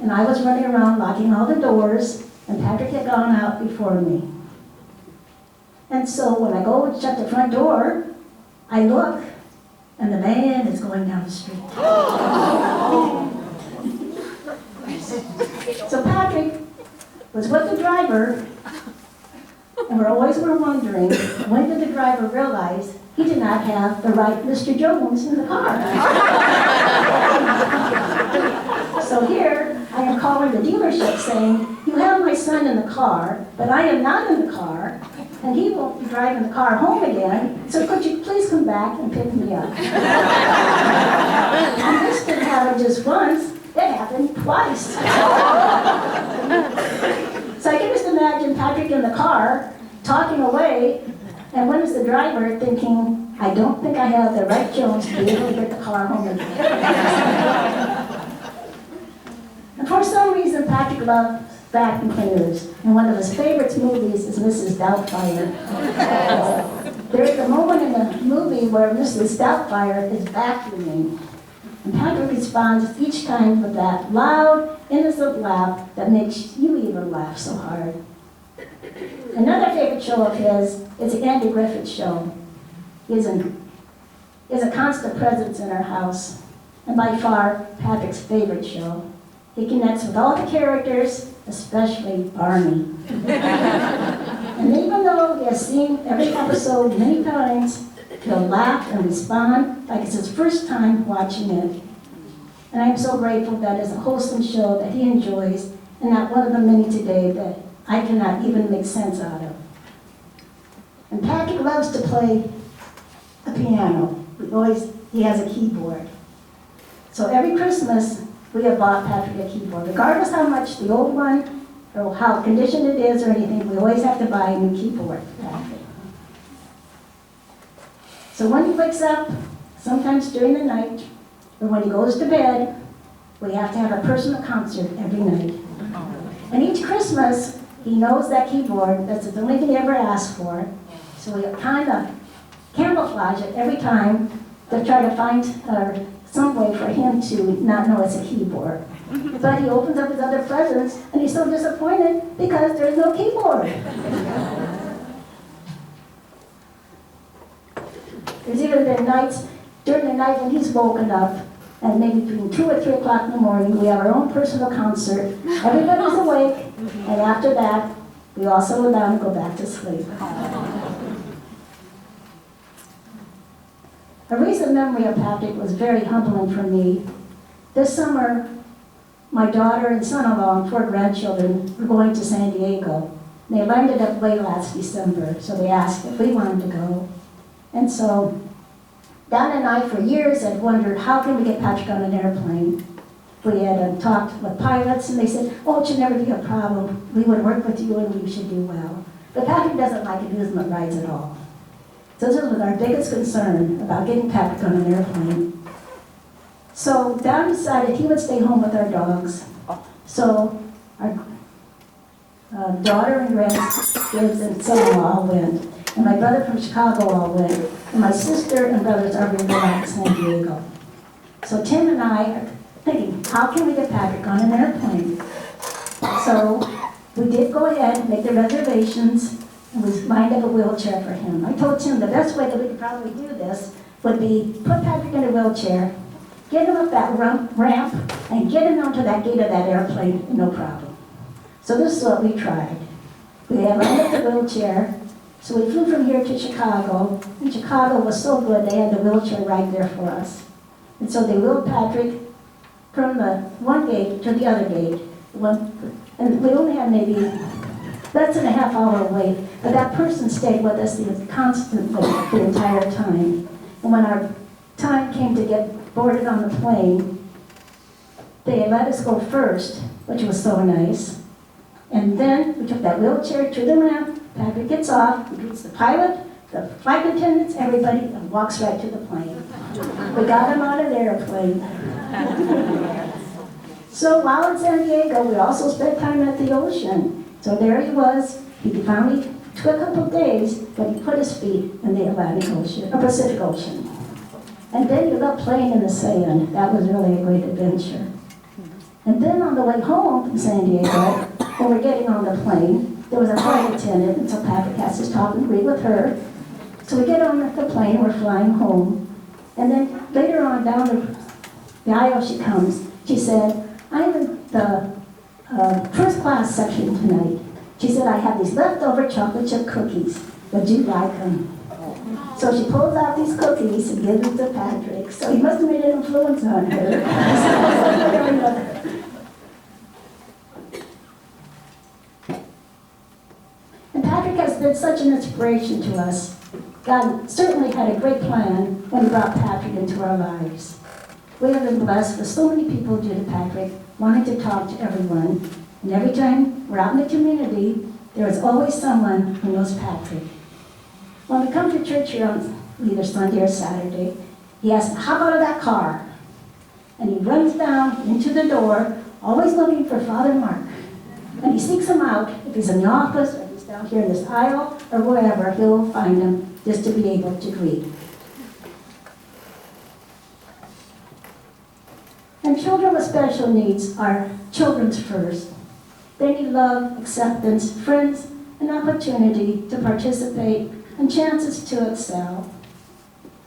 and I was running around locking all the doors, and Patrick had gone out before me. And so when I go and shut the front door, I look, and the van is going down the street. So Patrick was with the driver, and we're wondering, when did the driver realize he did not have the right Mr. Jones in the car? So here, I am calling the dealership saying, you have my son in the car, but I am not in the car, and he won't be driving the car home again, so could you please come back and pick me up? And this didn't happen just once, it happened twice. So I can just imagine Patrick in the car, talking away, and when is the driver thinking, I don't think I have the right Jones to be able to get the car home again. And for some reason, Patrick loved vacuum cleaners, and one of his favorite movies is Mrs. Doubtfire. There is a moment in the movie where Mrs. Doubtfire is vacuuming, and Patrick responds each time with that loud, innocent laugh that makes you even laugh so hard. Another favorite show of his is the Andy Griffith Show. He is a constant presence in our house, and by far Patrick's favorite show. He connects with all the characters, especially Barney. And even though he has seen every episode many times, he'll laugh and respond like it's his first time watching it. And I'm so grateful that it's a wholesome show that he enjoys, and not one of the many today that I cannot even make sense out of. And Patrick loves to play a piano. He has a keyboard. So every Christmas, we have bought Patrick a keyboard. Regardless how much the old one, or how conditioned it is or anything, we always have to buy a new keyboard for Patrick. So when he wakes up, sometimes during the night, or when he goes to bed, we have to have a personal concert every night. And each Christmas, he knows that keyboard, that's the only thing he ever asked for. So we kind of camouflage it every time to try to find some way for him to not know it's a keyboard. But he opens up his other presents, and he's so disappointed because there's no keyboard. There's even been nights, during the night when he's woken up, and maybe between 2 or 3 o'clock in the morning, we have our own personal concert. Everybody's awake, and after that, we all settle down and go back to sleep. A recent memory of Patrick was very humbling for me. This summer, my daughter and son-in-law and 4 grandchildren were going to San Diego. They landed up late last December, so they asked if we wanted to go. And so, Don and I, for years, had wondered, how can we get Patrick on an airplane? We had talked with pilots, and they said, oh, it should never be a problem. We would work with you, and we should do well. But Patrick doesn't like amusement rides at all. So this was our biggest concern about getting Patrick on an airplane. So Don decided he would stay home with our dogs. So our daughter and grandkids and son-in-law all went. And my brother from Chicago all went. And my sister and brothers are going back to San Diego. So Tim and I are thinking, how can we get Patrick on an airplane? So we did go ahead and make the reservations, and we lined up a wheelchair for him. I told Tim the best way that we could probably do this would be put Patrick in a wheelchair, get him up that ramp, and get him onto that gate of that airplane, no problem. So this is what we tried. We had lined up the wheelchair, so we flew from here to Chicago, and Chicago was so good they had the wheelchair right there for us. And so they wheeled Patrick from the one gate to the other gate, and we only had maybe less than a half-hour wait, but that person stayed with us constantly the entire time. And when our time came to get boarded on the plane, they let us go first, which was so nice. And then we took that wheelchair to the ramp. Patrick gets off, he greets the pilot, the flight attendants, everybody, and walks right to the plane. We got him on an airplane. So while in San Diego, we also spent time at the ocean. So there he was. He finally took a couple of days, but he put his feet in the Atlantic Ocean, or Pacific Ocean. And then he loved playing in the sand. That was really a great adventure. And then on the way home from San Diego, when we're getting on the plane, there was a flight attendant, and so Patrick has to stop and greet with her. So we get on the plane and we're flying home. And then later on down the aisle she comes, she said, I'm in the first class section tonight. She said, I have these leftover chocolate chip cookies. Would you like them? So she pulls out these cookies and gives them to Patrick. So he must have made an influence on her. And Patrick has been such an inspiration to us. God certainly had a great plan when he brought Patrick into our lives. We have been blessed with so many people due to Patrick wanting to talk to everyone. And every time we're out in the community, there is always someone who knows Patrick. When we come to church here on either Sunday or Saturday, he asks, how about that car? And he runs down into the door, always looking for Father Mark. And he seeks him out. If he's in the office, or if he's down here in this aisle, or wherever, he'll find him just to be able to greet. And children with special needs are children's first. They need love, acceptance, friends, an opportunity to participate, and chances to excel.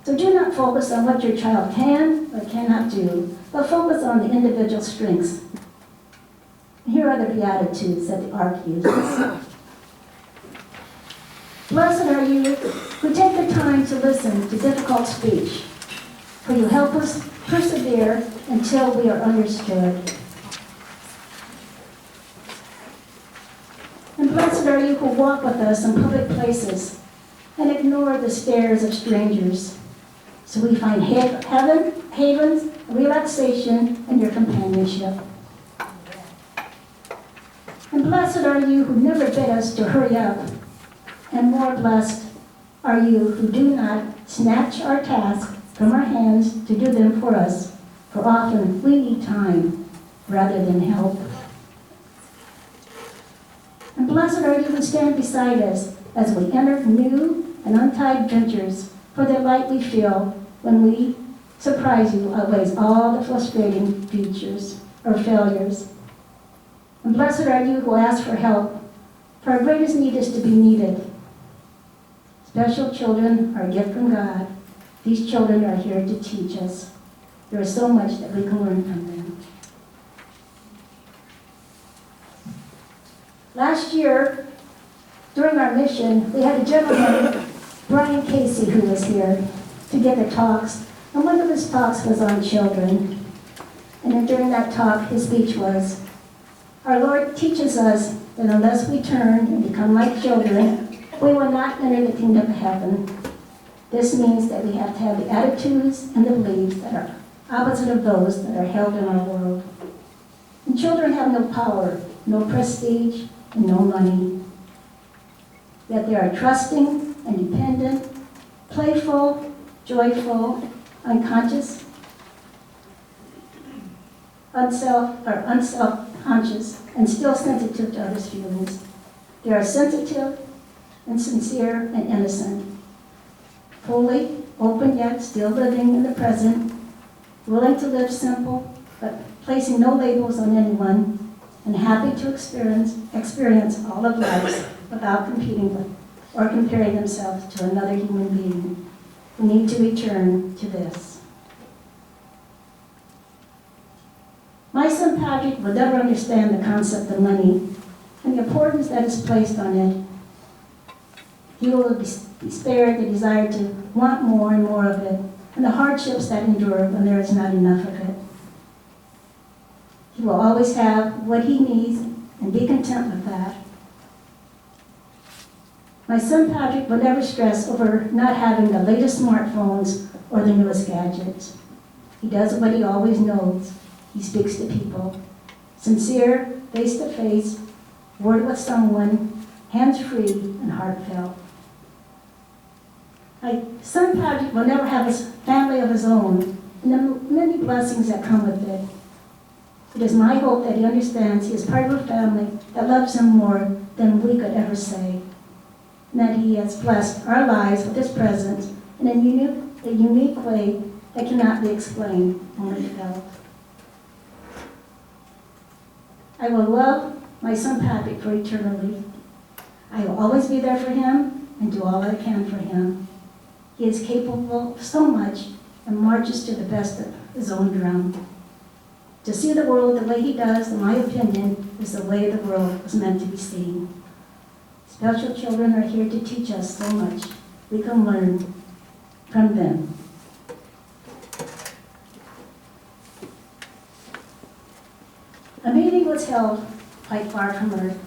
So do not focus on what your child can or cannot do, but focus on the individual strengths. Here are the Beatitudes that the ARC uses. Blessed are you who take the time to listen to difficult speech, for you help us persevere until we are understood. And blessed are you who walk with us in public places and ignore the stares of strangers, so we find havens, relaxation, in your companionship. And blessed are you who never bid us to hurry up, and more blessed are you who do not snatch our tasks from our hands to do them for us, for often we need time rather than help. And blessed are you who stand beside us as we enter new and untied ventures, for the light we feel when we surprise you outweighs all the frustrating futures or failures. And blessed are you who ask for help, for our greatest need is to be needed. Special children are a gift from God. These children are here to teach us. There is so much that we can learn from them. Last year, during our mission, we had a gentleman, Brian Casey, who was here to give the talks. And one of his talks was on children. And then during that talk, his speech was, our Lord teaches us that unless we turn and become like children, we will not enter the kingdom of heaven. This means that we have to have the attitudes and the beliefs that are opposite of those that are held in our world. And children have no power, no prestige, and no money. Yet they are trusting and dependent, playful, joyful, unconscious, unself-conscious, and still sensitive to others' feelings. They are sensitive and sincere and innocent, fully open yet still living in the present, willing to live simple, but placing no labels on anyone, and happy to experience all of life without competing with or comparing themselves to another human being. We need to return to this. My son Patrick will never understand the concept of money and the importance that is placed on it. He will be spared the desire to want more and more of it, and the hardships that endure when there is not enough of it. He will always have what he needs and be content with that. My son Patrick will never stress over not having the latest smartphones or the newest gadgets. He does what he always knows. He speaks to people. Sincere, face-to-face, word with someone, hands-free and heartfelt. My son Patrick will never have a family of his own and the many blessings that come with it. It is my hope that he understands he is part of a family that loves him more than we could ever say, and that he has blessed our lives with his presence in a unique way that cannot be explained, only felt. I will love my son Patrick for eternity. I will always be there for him and do all I can for him. He is capable of so much and marches to the best of his own drum. To see the world the way he does, in my opinion, is the way the world was meant to be seen. Special children are here to teach us so much. We can learn from them. A meeting was held quite far from earth.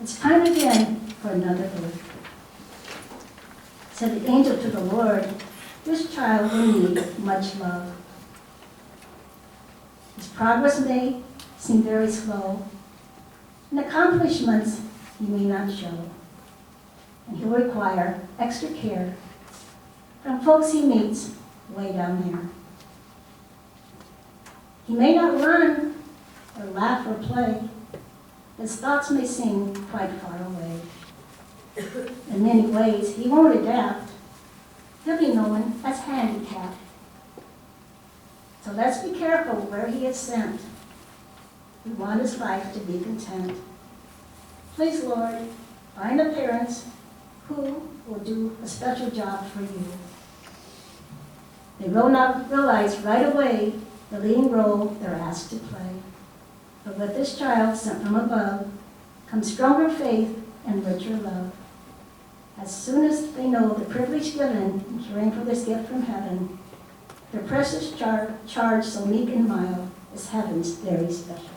It's time again for another birth. Said the angel to the Lord, this child will need much love. His progress may seem very slow, and accomplishments he may not show. And he'll require extra care from folks he meets way down there. He may not run or laugh or play. His thoughts may seem quite far away. In many ways, he won't adapt. He'll be known as handicapped. So let's be careful where he is sent. We want his life to be content. Please, Lord, find the parents who will do a special job for you. They will not realize right away the leading role they're asked to play. But with this child sent from above comes stronger faith and richer love. As soon as they know the privilege given in caring for this gift from heaven, their precious charge so meek and mild is heaven's very special child.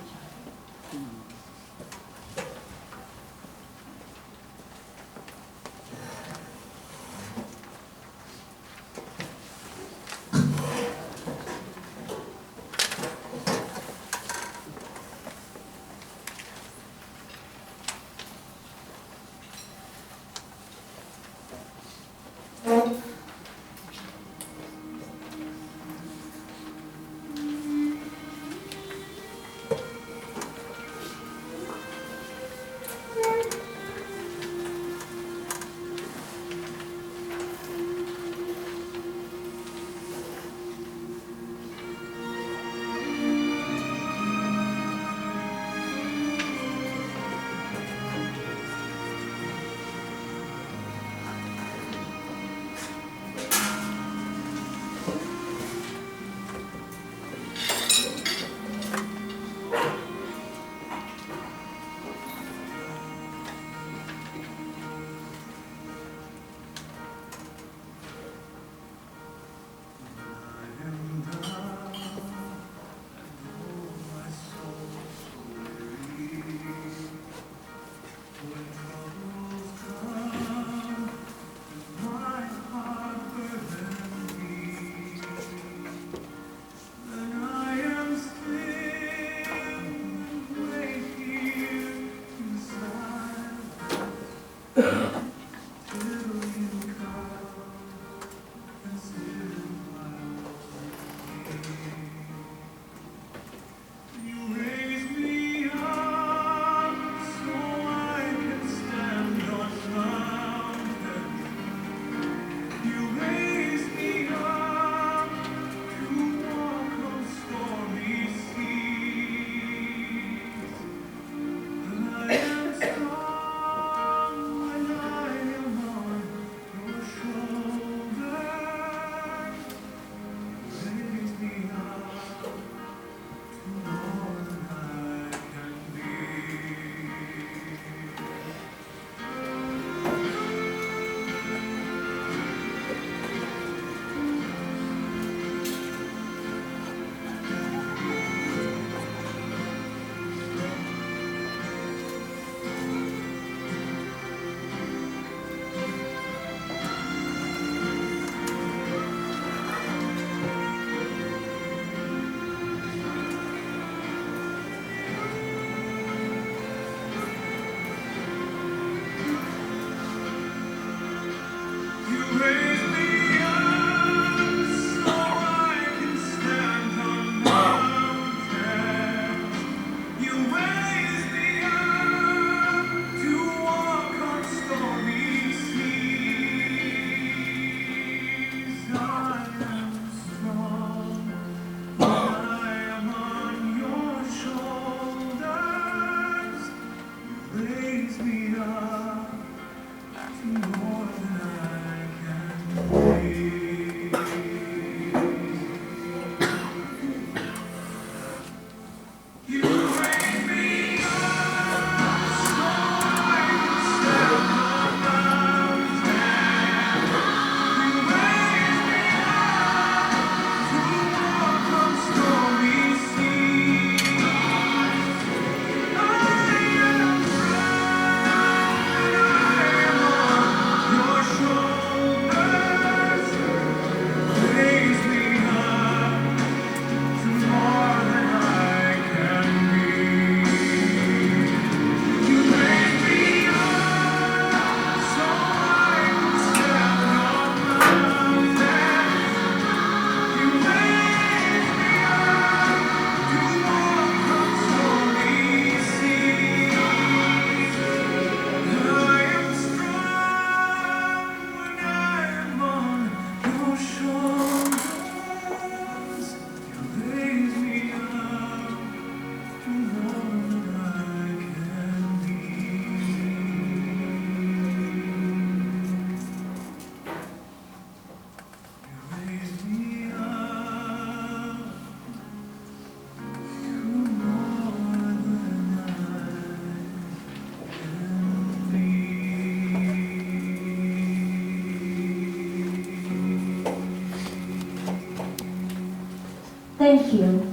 thank you